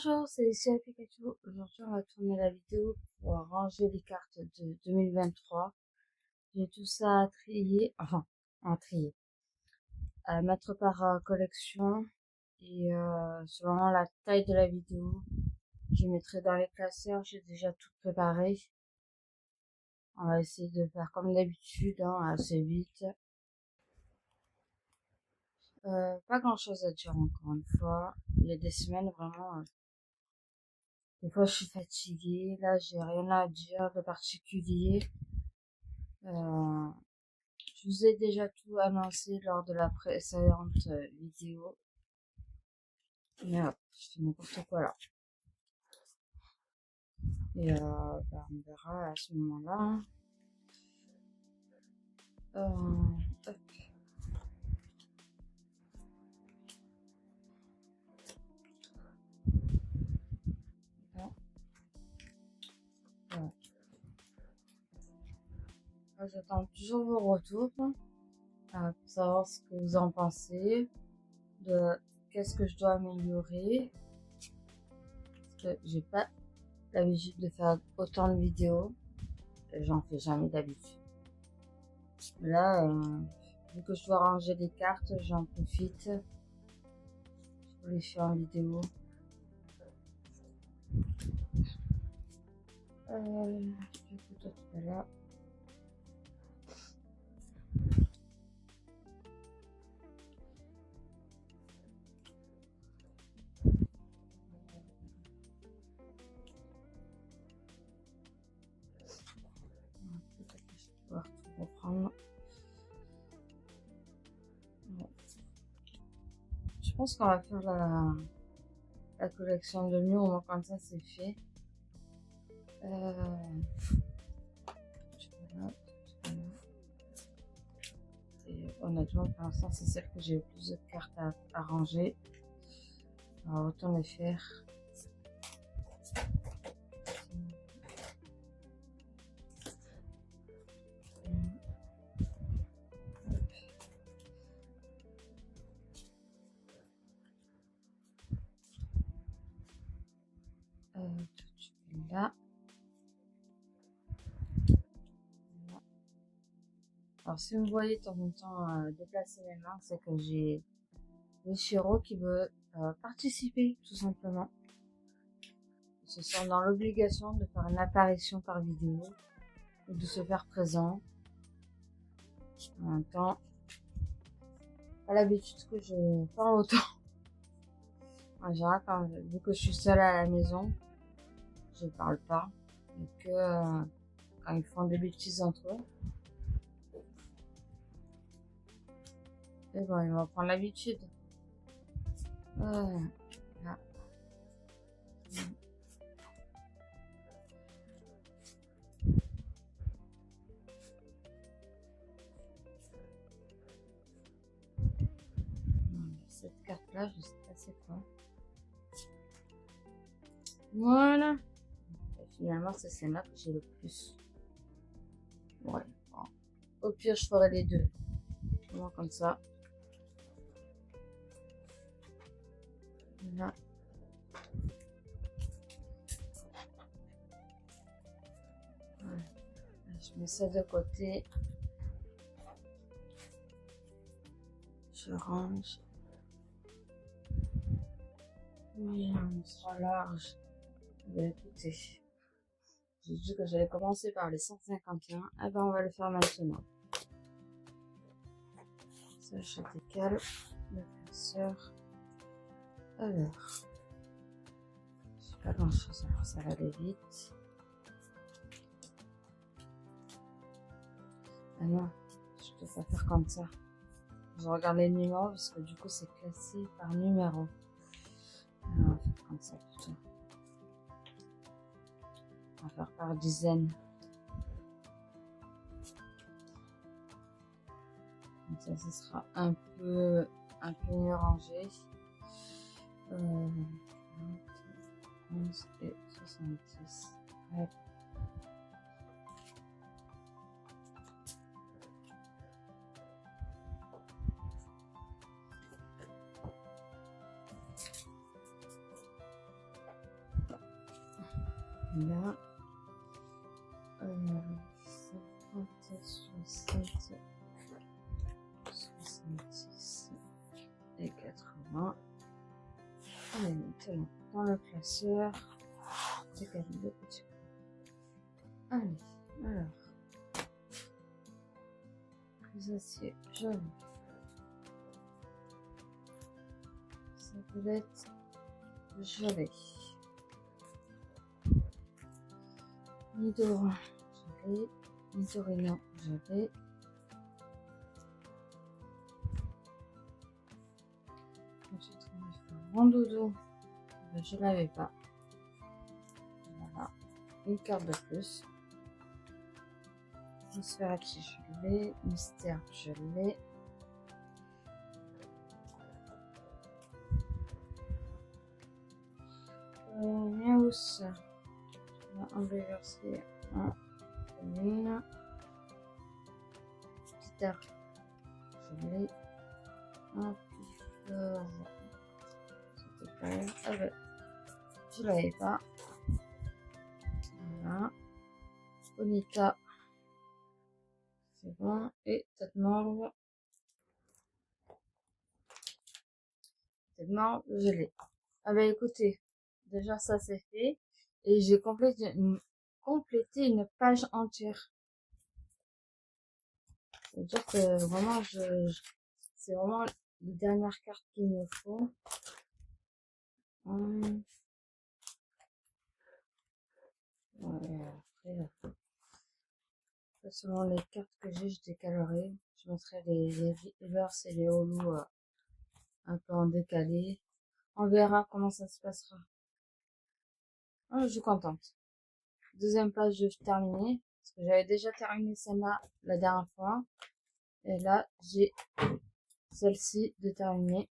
Bonjour, c'est Lucia Pikachu. Aujourd'hui, on va tourner la vidéo pour ranger les cartes de 2023. J'ai tout ça à trier, à trier, à mettre par collection et selon la taille de la vidéo, je mettrai dans les classeurs. J'ai déjà tout préparé. On va essayer de faire comme d'habitude, hein, assez vite. Pas grand chose à dire encore une fois. Il y a des semaines vraiment. Des fois, je suis fatiguée. Là, j'ai rien à dire de particulier. Euh, je vous ai déjà tout annoncé lors de la précédente vidéo. Mais je fais n'importe quoi là. Et on verra à ce moment-là. Hop. Voilà. J'attends toujours vos retours pour savoir ce que vous en pensez, de qu'est-ce que je dois améliorer. Parce que j'ai pas l'habitude de faire autant de vidéos. J'en fais jamais d'habitude. Là, vu que je dois ranger les cartes, j'en profite pour les faire en vidéo. Du coup, toi, tout à l'heure. Peut-être que je vais pouvoir tout reprendre. Bon. Je pense qu'on va faire la collection de mieux, au moins comme ça c'est fait. Et honnêtement, pour l'instant, c'est celle que j'ai le plus de cartes à ranger. Alors, autant les faire. Là. Alors, si vous voyez de temps en temps déplacer mes mains, c'est que j'ai le Shiro qui veut participer, tout simplement. Ils se sent dans l'obligation de faire une apparition par vidéo ou de se faire présent. En même temps, pas l'habitude que je parle autant. En général, vu que je suis seule à la maison, je parle pas. Et que quand ils font des bêtises entre eux, et bon, ils vont prendre l'habitude. Là. Cette carte-là, je sais pas c'est quoi. Voilà. Et finalement, c'est celle-là que j'ai le plus. Ouais. Bon. Au pire, je ferai les deux. Moi, comme ça. Là. Voilà. Je mets ça de côté. Je range. Oui, on sera large. Écoutez, j'ai dit que j'allais commencer par les 151. Eh ben, on va le faire maintenant. Ça, je décale le curseur. Alors, j'ai pas grand chose, alors ça va aller vite. Ah non, je peux pas faire comme ça. Je regarde les numéros parce que du coup c'est classé par numéro. Alors, on va faire comme ça plutôt. On va faire par dizaine. Comme ça, ce sera un peu mieux rangé. 11 et 66. Ouais. Là. 50, 60, 70 et 80. Allez, maintenant, dans le classeur, décaler le petit peu. Allez, alors. Acier jaune. Sablette gelée. Nidoran gelé. Nidorino gelé. Ensuite, on va faire mon dodo. Je ne l'avais pas. Voilà. Une carte de plus. Nosferatu gelé, mystère gelé. Miaus. On va enlever verser un commune. Petit air gelé. Un pifeur. C'était pas. Ah ben, je l'avais pas. Voilà. Bonita. C'est bon. Et tête morve. Tête morve gelée. Ah bah écoutez, déjà ça c'est fait. Et j'ai complété une page entière. C'est-à-dire que vraiment, c'est vraiment les dernières cartes qu'il me faut. Ouais, après, selon les cartes que j'ai, je décalerai. Je mettrai les reverse et les holo un peu en décalé. On verra comment ça se passera. Oh, je suis contente. Deuxième page, je terminée. Parce que j'avais déjà terminé celle-là la dernière fois. Et là, j'ai celle-ci de terminer.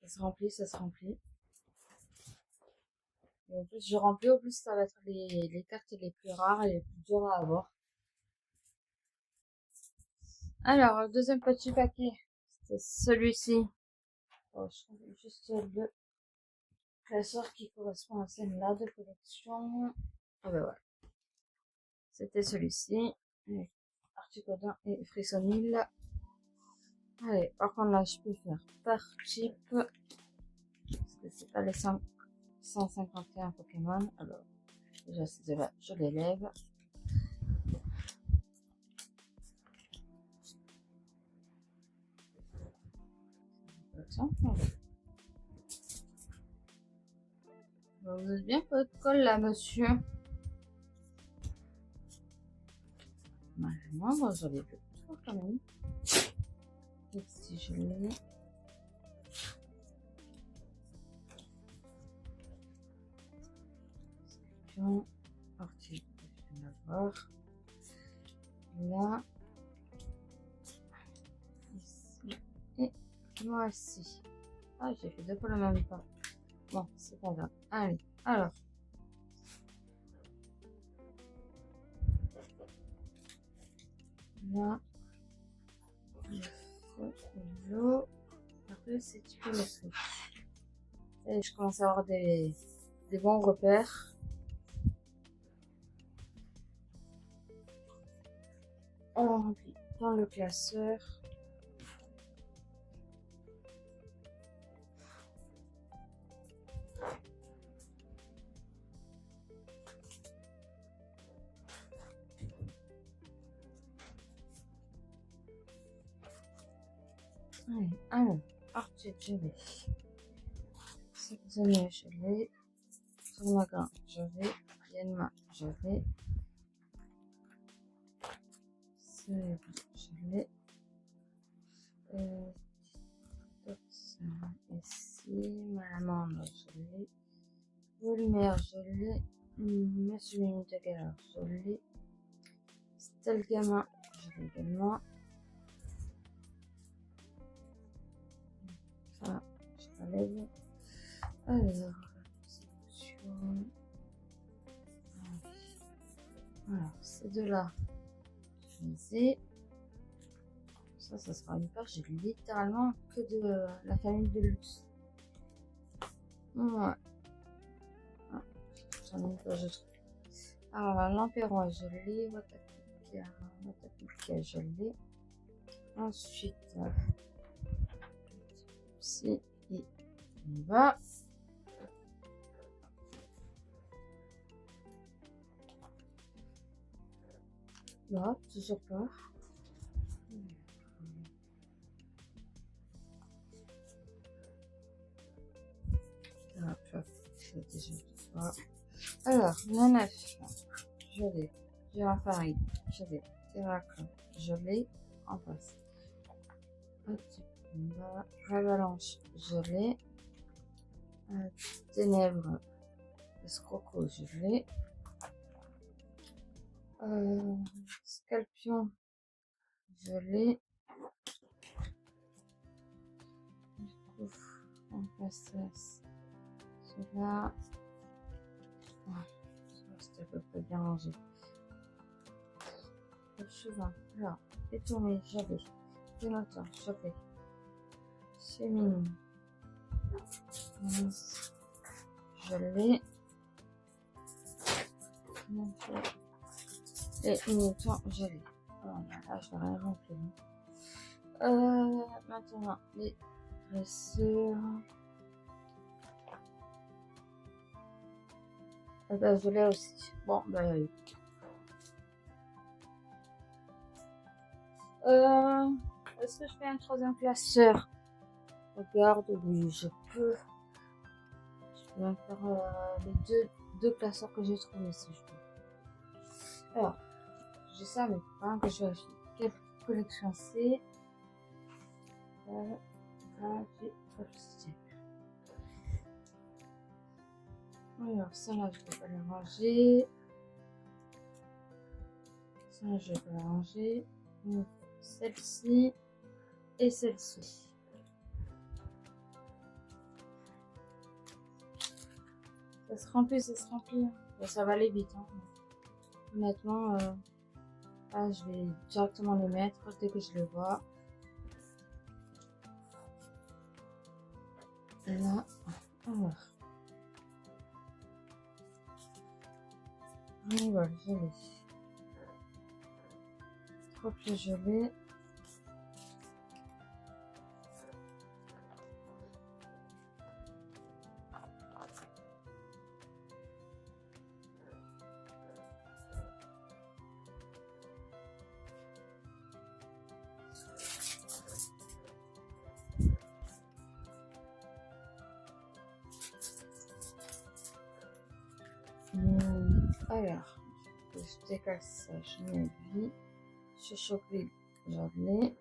Ça se remplit, ça se remplit. Et en plus, je remplis, au plus, ça va être les cartes les plus rares et les plus dures à avoir. Alors, le deuxième petit paquet, c'est celui-ci. Oh, je trouve juste le classeur qui correspond à celle-là de collection. Ah ben voilà. C'était celui-ci. Articodin et Frissonil. Allez, par contre là, je peux faire par type. Parce que c'est pas les 151 Pokémon. Alors, déjà, c'est de là, je les lève. Vous êtes bien votre colle là, monsieur? Moi, j'en ai plus quand même. Et si je l'ai. Partie, je vais l'avoir. Là. Ici. Et moi aussi. Ah, j'ai fait deux fois le même temps. Bon, c'est pas grave. Allez, alors. Là. L'eau. Après, c'est typométrique. Et je commence à avoir des bons repères. On remplit dans le classeur. Allez, alors, Arctic gelé. Saxonia gelé. Tournagan gelé. Yenma gelé. Cèdre gelé. Ici, Malamande gelé. Volumère gelé. Monsieur Minute Galère gelé. Stelgamin gelé également. Ça, je la lève. Alors, sélection. Alors, ces deux-là, je les ai. Ça sera une page, j'ai littéralement que de la famille de luxe. Ouais. personne que je trouve. Alors, l'Empérois, je l'ai. Watapika, je l'ai. Ensuite, si et on va. Là, toujours pas. Alors, la 9, je l'ai. J'ai la farine, je l'ai. Terracotta, je l'ai. En face. Avalanche, je l'ai. Ténèbres, escroco, je l'ai. Scorpion, je l'ai. Du coup, on passe cela. C'était à peu près bien rangé. Le cheval, là, étourné, j'avais. Dénoteur, j'avais. Féminine, je l'ai. Et Newton, je l'ai. Oh là, je vais rien remplir. Maintenant, les dresseurs. Eh ben, je l'ai aussi. Bon, ben oui. Est-ce que je fais un troisième classeur? Regarde, oui, je peux. Je vais faire les deux classeurs que j'ai trouvés si je peux. Alors, j'ai ça, mais pas que je vérifie. Quelle collection c'est? Alors, ça là, je vais pas les ranger. Ça, je vais pas les ranger. Celle-ci et celle-ci. Ça se remplit, ça se remplit. Bon, ça va aller vite. Hein. Honnêtement, là, je vais directement les mettre dès que je les vois. Et là, alors. Voilà, je l'ai. Trop plus je l'ai. Alors, je décale ça, je mets lui. Chuchoklib, j'en ai.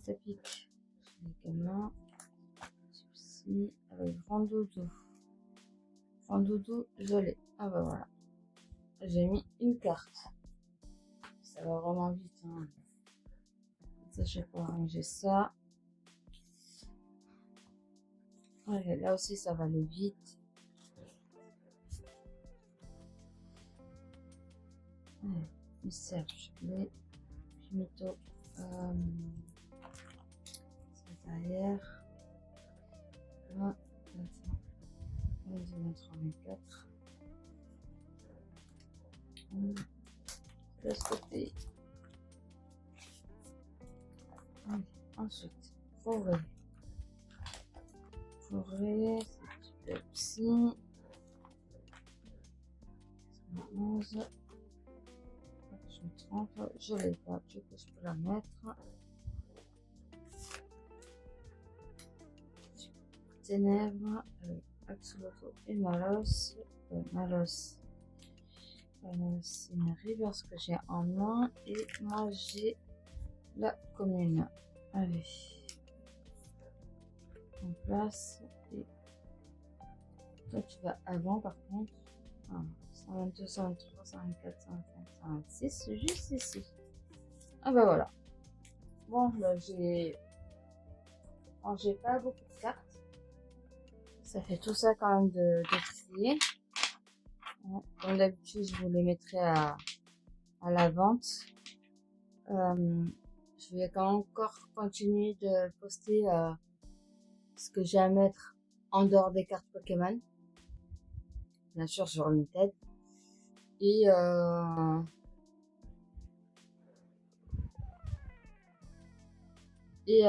Tapic, je l'ai également. Ceci, avec Grand Doudou. Grand Doudou, je l'ai. Ah bah voilà. J'ai mis une carte. Ça va vraiment vite. Hein. Ça, je vais pouvoir ranger ça. Ouais, là aussi, ça va aller vite. Ouais, mystère, je l'ai. Pimito, c'est derrière. Là, attends. 23, 24. De ce côté. Allez, ensuite, forêt. Forêt, c'est du Pepsi. 11. Je me trompe, je l'ai pas, du coup je peux la mettre. Ténèbres, Axoloto et Malos. Malos. C'est une reverse que j'ai en main et moi j'ai la commune. Allez, en place. Et toi tu vas avant par contre. 122, 123, 124, 125, 126, juste ici. Ah bah voilà. Bon, là j'ai pas beaucoup de cartes. Ça fait tout ça quand même de trier. Comme d'habitude, je vous les mettrai à la vente. Je vais encore continuer de poster ce que j'ai à mettre en dehors des cartes Pokémon. Bien sûr sur Limited. Et à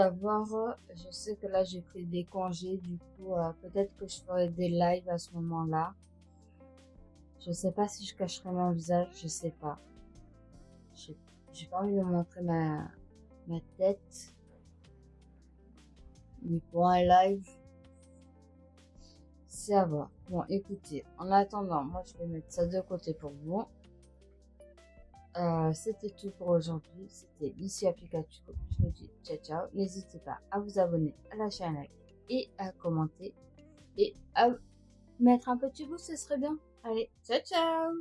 voir, je sais que là j'ai pris des congés, du coup peut-être que je ferai des lives à ce moment-là. Je sais pas si je cacherai mon visage, je sais pas. J'ai pas envie de montrer ma tête. Mais pour un live, c'est à voir. Bon, écoutez, en attendant, moi je vais mettre ça de côté pour vous. C'était tout pour aujourd'hui. C'était Lucia Pikachu. Je vous dis ciao ciao. N'hésitez pas à vous abonner à la chaîne et à commenter et à mettre un petit pouce, ce serait bien. Allez, ciao ciao!